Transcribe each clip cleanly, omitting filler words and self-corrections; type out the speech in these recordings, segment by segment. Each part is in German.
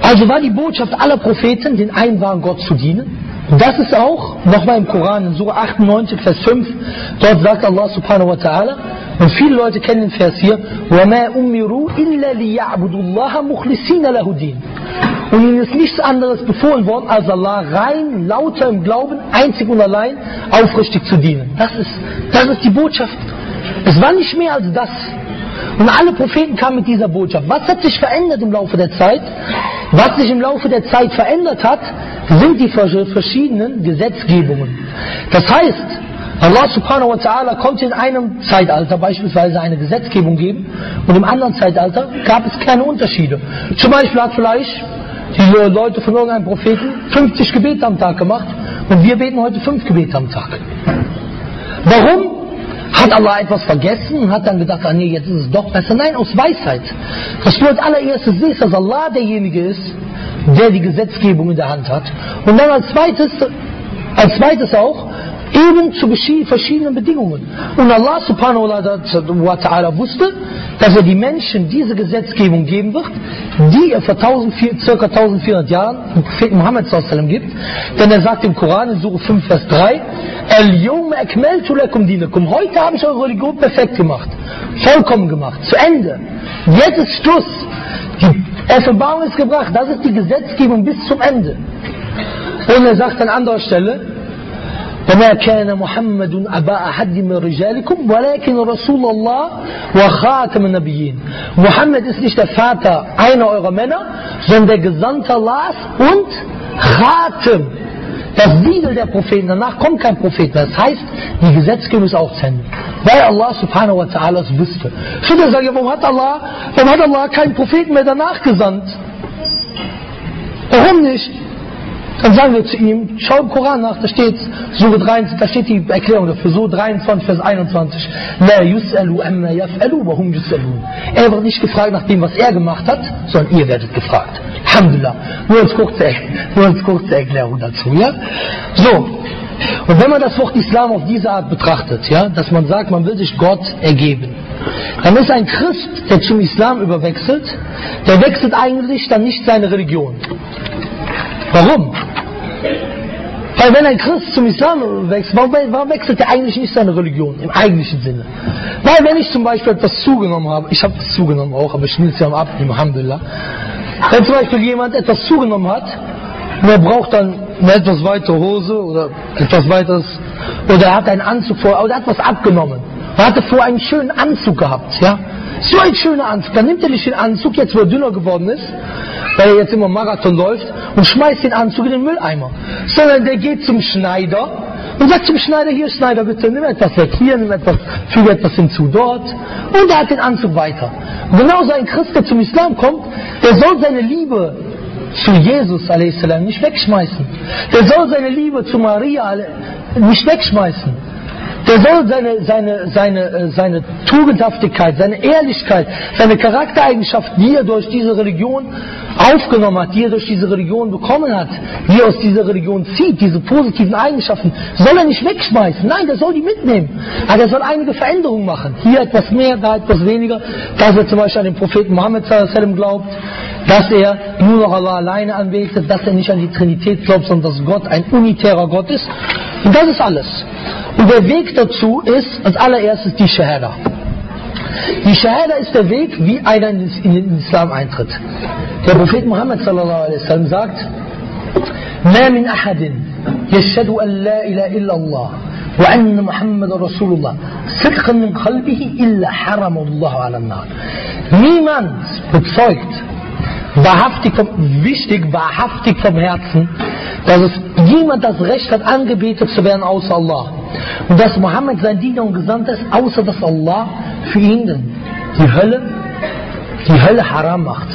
Also war die Botschaft aller Propheten, den einen wahren Gott zu dienen. Und das ist auch, nochmal im Koran, in Surah 98, Vers 5, dort sagt Allah subhanahu wa ta'ala, und viele Leute kennen den Vers hier, وَمَا أُمِّرُوا إِلَّا لِيَعْبُدُوا اللَّهَ مُخْلِصِينَ لَهُ الدِّينَ. Und ihnen ist nichts anderes befohlen worden, als Allah rein, lauter im Glauben, einzig und allein, aufrichtig zu dienen. Das ist die Botschaft. Es war nicht mehr als das. Und alle Propheten kamen mit dieser Botschaft. Was hat sich verändert im Laufe der Zeit? Was sich im Laufe der Zeit verändert hat, sind die verschiedenen Gesetzgebungen. Das heißt, Allah subhanahu wa ta'ala konnte in einem Zeitalter beispielsweise eine Gesetzgebung geben und im anderen Zeitalter gab es keine Unterschiede. Zum Beispiel hat vielleicht diese Leute von irgendeinem Propheten 50 Gebete am Tag gemacht und wir beten heute 5 Gebete am Tag. Warum? Hat Allah etwas vergessen und hat dann gedacht, nee, jetzt ist es doch besser? Nein, aus Weisheit. Dass du als allererstes siehst, dass Allah derjenige ist, der die Gesetzgebung in der Hand hat. Und dann als zweites auch, eben zu verschiedenen Bedingungen. Und Allah subhanahu wa ta'ala wusste, dass er die Menschen diese Gesetzgebung geben wird, die er vor ca. 1400 Jahren dem Propheten Muhammad sallallahu alaihi wasallam gibt. Denn er sagt im Koran in Surah 5, Vers 3, Al-yawma akmaltu lakum dinakum. Heute habe ich eure Religion perfekt gemacht, vollkommen gemacht, zu Ende. Jetzt ist Schluss. Die Offenbarung ist gebracht, das ist die Gesetzgebung bis zum Ende. Und er sagt an anderer Stelle, وما كان محمد أبا أحد من رجالكم ولكن رسول الله وخاتم النبيين. Muhammad ist nicht der Vater einer eurer Männer, sondern der Gesandte Allahs und Khatim, das Siegel der Propheten. Danach kommt kein Prophet mehr. Das heißt, die Gesetzgebung ist auch zu Ende. Weil Allah subhanahu wa ta'ala es wusste. Viele sagen, warum hat Allah keinen Propheten mehr danach gesandt? Warum nicht? Dann sagen wir zu ihm, schau im Koran nach, da steht Surah 23, da steht die Erklärung dafür, Surah 23, Vers 21. La yus'alu amma yaf'alu wa hum yus'alun. Er wird nicht gefragt nach dem, was er gemacht hat, sondern ihr werdet gefragt. Alhamdulillah. Nur als kurze Erklärung dazu, ja? So. Und wenn man das Wort Islam auf diese Art betrachtet, ja, dass man sagt, man will sich Gott ergeben, dann ist ein Christ, der zum Islam überwechselt, der wechselt eigentlich dann nicht seine Religion. Warum? Weil wenn ein Christ zum Islam wechselt, warum wechselt er eigentlich nicht seine Religion im eigentlichen Sinne? Weil wenn ich zum Beispiel etwas zugenommen habe, ich habe es zugenommen auch, aber ich will es ja am Abnehmen, Alhamdulillah. Wenn zum Beispiel jemand etwas zugenommen hat und er braucht dann eine etwas weitere Hose oder etwas weiteres, oder er hat einen Anzug vor, oder er hat was abgenommen. Er hatte vorher einen schönen Anzug gehabt, ja? So ein schöner Anzug. Dann nimmt er nicht den Anzug, jetzt wo er dünner geworden ist, weil er jetzt immer Marathon läuft, und schmeißt den Anzug in den Mülleimer. Sondern der geht zum Schneider und sagt zum Schneider, hier Schneider, bitte nimm etwas weg hier, füge etwas hinzu dort. Und er hat den Anzug weiter. Und genauso ein Christ, der zum Islam kommt, der soll seine Liebe zu Jesus a.s. nicht wegschmeißen. Der soll seine Liebe zu Maria nicht wegschmeißen. Der soll seine Tugendhaftigkeit, seine Ehrlichkeit, seine Charaktereigenschaften, die er durch diese Religion aufgenommen hat, die er durch diese Religion bekommen hat, die er aus dieser Religion zieht, diese positiven Eigenschaften, soll er nicht wegschmeißen. Nein, der soll die mitnehmen. Aber er soll einige Veränderungen machen. Hier etwas mehr, da etwas weniger. Dass er zum Beispiel an den Propheten Muhammad sallallahu alaihi wasallam glaubt, dass er nur noch Allah alleine anbetet, dass er nicht an die Trinität glaubt, sondern dass Gott ein unitärer Gott ist. Und das ist alles. Und der Weg dazu ist als allererstes die Shahada. Die Shahada ist der Weg, wie einer in den Islam eintritt. Der Prophet Muhammad sallallahu alaihi wasallam sagt: "Ma min ahadin yashhadu an la ilaha illa Allah wa anna Muhammadar Rasulullah sidqan min qalbihi illa harama Allah 'ala an-nar." Niemand bezeugt wahrhaftig vom Herzen, dass es niemand das Recht hat, angebetet zu werden außer Allah. Und dass Mohammed sein Diener und Gesandter ist, außer dass Allah für ihn die Hölle haram macht,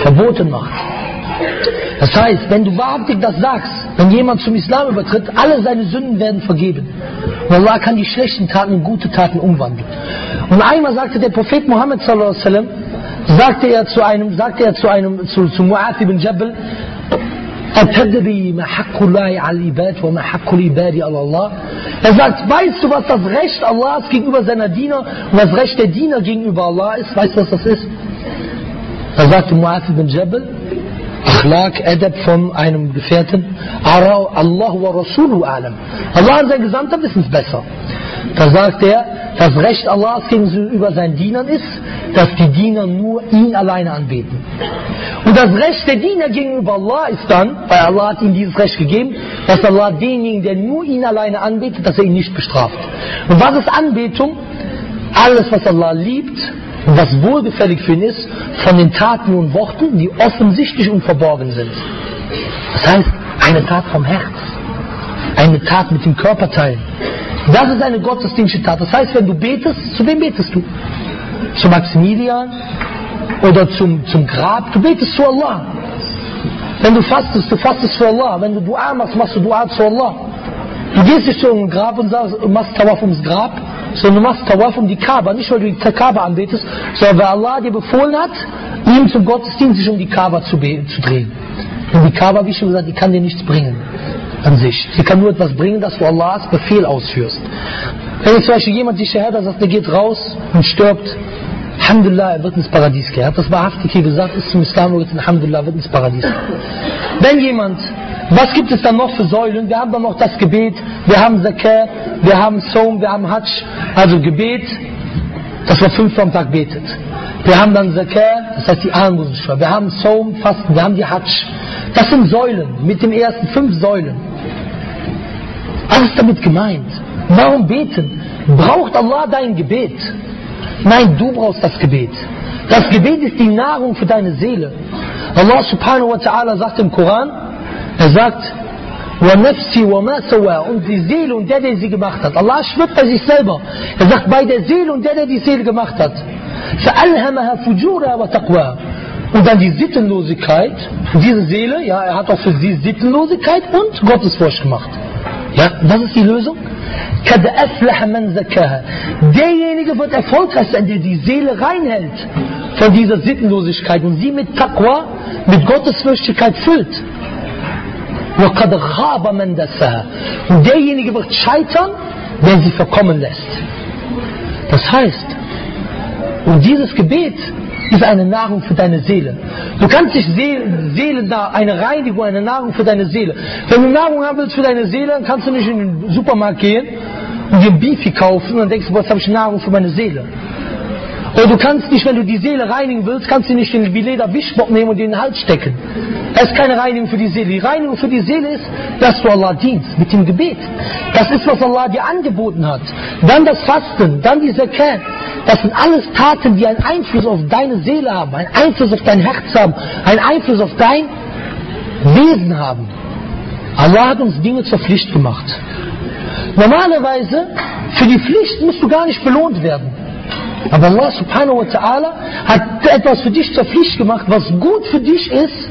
verboten macht. Das heißt, wenn du wahrhaftig das sagst, wenn jemand zum Islam übertritt, alle seine Sünden werden vergeben. Und Allah kann die schlechten Taten in gute Taten umwandeln. Und einmal sagte der Prophet Muhammad sallallahu alaihi wasallam, sagte er zu Mu'adh ibn Jabal: "Atadri ma haqqullahi 'ala al-ibad wa ma haqqul ibadi 'ala Allah?" Er sagt, weißt du, was das Recht Allahs gegenüber seiner Diener und das Recht der Diener gegenüber Allah ist? Weißt du, was das ist? Da sagte Mu'adh ibn Jabal: Akhlaq, Adab von einem Gefährten. Allahu wa Rasuluhu a'lam. Allah und sein Gesandter wissen es besser. Da sagt er, das Recht Allahs gegenüber seinen Dienern ist, dass die Diener nur ihn alleine anbeten. Und das Recht der Diener gegenüber Allah ist dann, weil Allah hat ihnen dieses Recht gegeben, dass Allah denjenigen, der nur ihn alleine anbetet, dass er ihn nicht bestraft. Und was ist Anbetung? Alles, was Allah liebt und was wohlgefällig für ihn ist, von den Taten und Worten, die offensichtlich und verborgen sind. Das heißt, eine Tat vom Herz, eine Tat mit den Körperteilen. Das ist eine gottesdienstliche Tat. Das heißt, wenn du betest, zu wem betest du? Zu Maximilian oder zum Grab? Du betest zu Allah. Wenn du fastest für Allah. Wenn du Dua machst, machst du Dua zu Allah. Du gehst nicht zu einem Grab und machst Tawaf ums Grab, sondern du machst Tawaf um die Kaaba. Nicht, weil du die Kaaba anbetest, sondern weil Allah dir befohlen hat, ihm zum Gottesdienst sich um die Kaaba zu drehen. Und die Kaaba, wie schon gesagt, die kann dir nichts bringen an sich. Sie kann nur etwas bringen, dass du Allahs Befehl ausführst. Wenn jetzt zum Beispiel jemand sich Shahada sagt, der geht raus und stirbt, Alhamdulillah, er wird ins Paradies gehen. Er hat das wahrhaftig hier gesagt, ist zum Islam, Alhamdulillah, wird ins Paradies gehen. Wenn jemand, was gibt es dann noch für Säulen? Wir haben dann noch das Gebet, wir haben Zakah, wir haben Saum, wir haben Hajj, also Gebet, dass man 5 am Tag betet. Wir haben dann Zakah, das heißt die Almosensteuer. Wir haben Saum, Fasten, wir haben die Hajj. Das sind Säulen, mit den ersten 5 Säulen. Was ist damit gemeint? Warum beten? Braucht Allah dein Gebet? Nein, du brauchst das Gebet. Das Gebet ist die Nahrung für deine Seele. Allah subhanahu wa ta'ala sagt im Koran, er sagt, وَنَفْسِ وَمَا سَوَى, und die Seele und der sie gemacht hat. Allah schwört bei sich selber. Er sagt, bei der Seele und der die Seele gemacht hat. فَأَلْهَمَهَا فُجُورَهَا وَتَقْوَاهَا. Und dann die Sittenlosigkeit, diese Seele, ja, er hat auch für sie Sittenlosigkeit und Gottesfurcht gemacht. Ja, das ist die Lösung. قَدْ أَفْلَحَ مَنْ زَكَّاهَا. Derjenige wird erfolgreich sein, der die Seele reinhält von dieser Sittenlosigkeit und sie mit Taqwa, mit Gottesfürchtigkeit füllt. وَقَدْ خَابَ مَنْ دَسَّاهَا. Und derjenige wird scheitern, der sie verkommen lässt. Das heißt, und dieses Gebet ist eine Nahrung für deine Seele. Du kannst dich eine Reinigung, eine Nahrung für deine Seele. Wenn du Nahrung haben willst für deine Seele, dann kannst du nicht in den Supermarkt gehen und dir Beefy kaufen und dann denkst du, was habe ich Nahrung für meine Seele. Oder du kannst nicht, wenn du die Seele reinigen willst, kannst du nicht den Bileder Wischbock nehmen und dir in den Hals stecken. Das ist keine Reinigung für die Seele. Die Reinigung für die Seele ist, dass du Allah dienst mit dem Gebet. Das ist, was Allah dir angeboten hat. Dann das Fasten, dann die Zakat. Das sind alles Taten, die einen Einfluss auf deine Seele haben, einen Einfluss auf dein Herz haben, einen Einfluss auf dein Wesen haben. Allah hat uns Dinge zur Pflicht gemacht. Normalerweise, für die Pflicht musst du gar nicht belohnt werden. Aber Allah subhanahu wa ta'ala hat etwas für dich zur Pflicht gemacht, was gut für dich ist,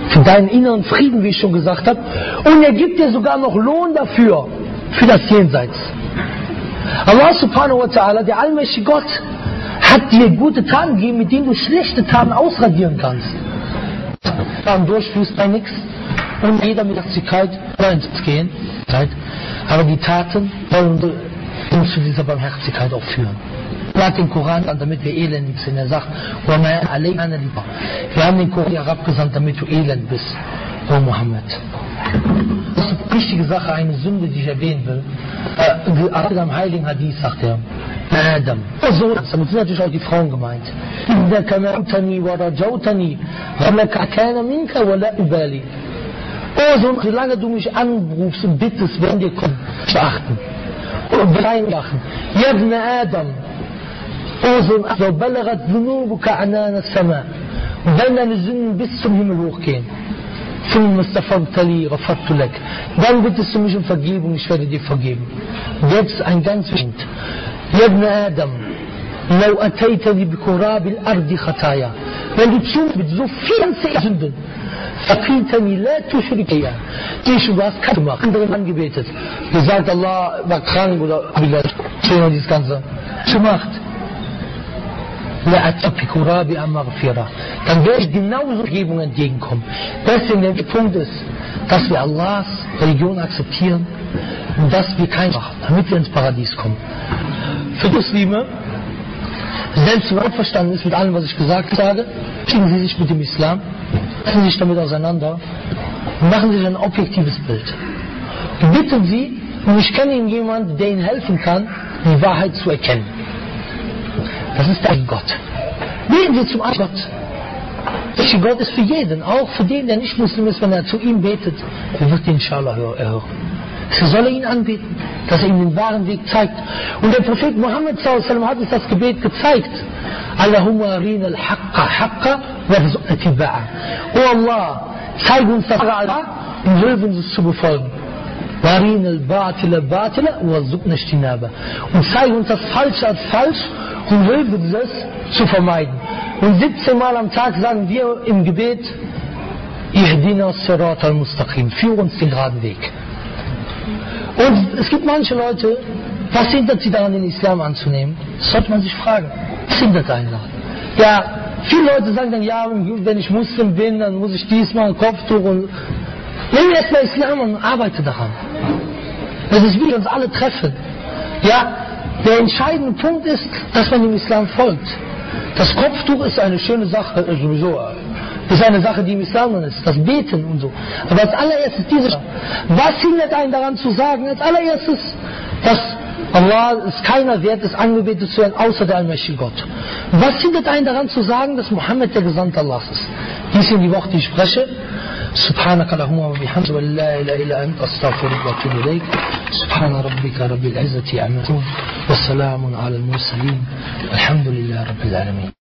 für deinen inneren Frieden, wie ich schon gesagt habe. Und er gibt dir sogar noch Lohn dafür, für das Jenseits. Allah subhanahu wa ta'ala, der allmächtige Gott, hat dir gute Taten gegeben, mit denen du schlechte Taten ausradieren kannst. Dann durchführst bei nichts und jeder mit Barmherzigkeit ins gehen. Aber die Taten wollen uns zu dieser Barmherzigkeit auch führen. Er hat den Koran an, damit wir elendig sind. Er sagt, wir haben den Koran herabgesandt, damit du elend bist, O Muhammad. Das ist eine wichtige Sache, eine Sünde, die ich erwähnen will. Am Heiligen Hadith sagt er, Adam. So, damit sind natürlich auch die Frauen gemeint. Oh Sohn, solange du mich anrufst und bittest, werden dir kommen, achten und reinlachen. Yabna Adam. Oh Sohn, und wenn deine Sünden bis zum Himmel hochgehen, dann bittest du mich um Vergebung, ich werde dir vergeben. Jetzt ein ganz wichtig. Yabna Adam, لو أتيتني بقراب الأرض خطايا. Wenn du zu mit so vielen Sünden, فقيتني لا تشرك بي. Du hast keine gemacht, anderen angebetet. Gesagt, Allah war krank oder schon dieses Ganze gemacht. Dann werde ich genauso Vergebung entgegenkommen. Deswegen der Punkt ist, dass wir Allahs Religion akzeptieren und dass wir kein machen, damit wir ins Paradies kommen. Für Muslime selbst wenn einverstanden ist mit allem, was ich gesagt sage, schicken Sie sich mit dem Islam, setzen sich damit auseinander und machen sich ein objektives Bild. Und bitten Sie, und ich kenne Ihnen jemanden, der Ihnen helfen kann, die Wahrheit zu erkennen. Das ist der Gott. Beten Sie zum Gott. Der Gott ist für jeden, auch für den, der nicht Muslim ist, wenn er zu ihm betet, er wird ihn inshallah hören. Er soll ihn anbeten, dass er ihm den wahren Weg zeigt. Und der Prophet Muhammad sallallahu hat uns das Gebet gezeigt. Allahumma arina al-haqqa haqqa warzuqna tibba'a. Oh Allah, zeige uns das Allah und hilf uns es zu befolgen. Warina al-batila batila warzuqna ijtinaba. Und zeige uns das Falsche als falsch und hilf uns es zu vermeiden. Und 17 Mal am Tag sagen wir im Gebet, Ihdina sirat al-mustaqim, führ uns den geraden Weg. Und es gibt manche Leute, was hindert sie daran, den Islam anzunehmen? Das sollte man sich fragen. Was hindert einen daran? Ja, viele Leute sagen dann, ja, wenn ich Muslim bin, dann muss ich dies machen, Kopftuch und... Nimm erstmal Islam und arbeite daran. Das ist, wie wir uns alle treffen. Ja, der entscheidende Punkt ist, dass man dem Islam folgt. Das Kopftuch ist eine schöne Sache, sowieso. Das ist eine Sache, die im Islam ist, das Beten und so. Aber als allererstes diese Sache. Was hindert einen daran zu sagen? Als allererstes, dass Allah es keiner wert ist, angebetet zu werden, außer der allmächtige Gott. Was hindert einen daran zu sagen, dass Mohammed der Gesandte Allahs ist? Dies sind die Worte, die ich spreche. سبحانك اللهم وبحمدك لا إله إلا أنت أستغفرك وأتوب إليك سبحان ربك رب العزة عما يصفون وسلام على المرسلين الحمد لله رب العالمين